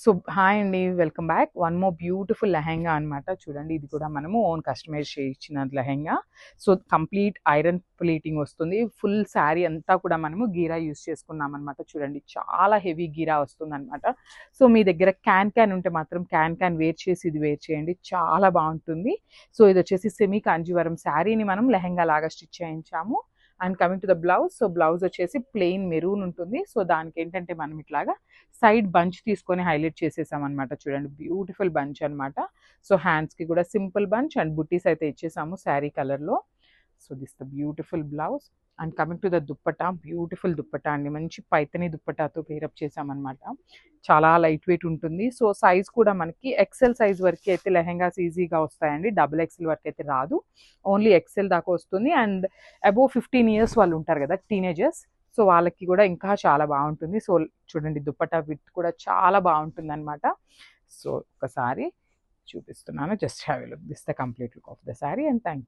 So hi అండి, welcome back. One more beautiful lehenga అనమాట. చూడండి, ఇది కూడా మనము ఓన్ కస్టమైజ్ చేయించిన lehenga. So complete iron pleating వస్తుంది. ఫుల్ శారీ అంతా కూడా మనము గీరా యూస్ చేసుకున్నాం అనమాట. చూడండి, చాలా హెవీ గీరా వస్తుంది అనమాట. సో మీ దగ్గర క్యాన్ ఉంటే మాత్రం క్యాన్ వేర్ చేసి ఇది వేర్ చేయండి, చాలా బాగుంటుంది. సో ఇది వచ్చేసి సెమీ కాంజీవరం శారీని మనం లెహెంగా లాగా స్టిచ్ చేయించాము. And coming to the blouse, so blouse వచ్చేసి ప్లెయిన్ మెరూన్ ఉంటుంది. సో దానికి ఏంటంటే మనం ఇట్లాగా సైడ్ బంచ్ తీసుకొని హైలైట్ చేసేసాం అనమాట. చూడండి, బ్యూటిఫుల్ బంచ్ అనమాట. సో హ్యాండ్స్కి కూడా సింపుల్ బంచ్ అండ్ బుట్టీస్ అయితే ఇచ్చేసాము శారీ కలర్లో. So this the beautiful blouse. And coming to the dupatta, beautiful dupatta అండి. మంచి పైతని దుప్పటాతో పేరప్ చేసామన్నమాట. చాలా లైట్ వెయిట్ ఉంటుంది. సో సైజ్ కూడా మనకి ఎక్సెల్ సైజ్ వరకు అయితే లెహెంగాస్ ఈజీగా వస్తాయండి. డబుల్ ఎక్సెల్ వరకు అయితే రాదు, ఓన్లీ ఎక్సెల్ దాకా వస్తుంది. అండ్ అబోవ్ 15 ఇయర్స్ వాళ్ళు ఉంటారు కదా, టీనేజర్స్, సో వాళ్ళకి కూడా ఇంకా చాలా బాగుంటుంది. సో చూడండి, దుప్పటా విత్ కూడా చాలా బాగుంటుంది అనమాట. సో ఒకసారి చూపిస్తున్నాను, just have a look. This the complete look of the sari. And thank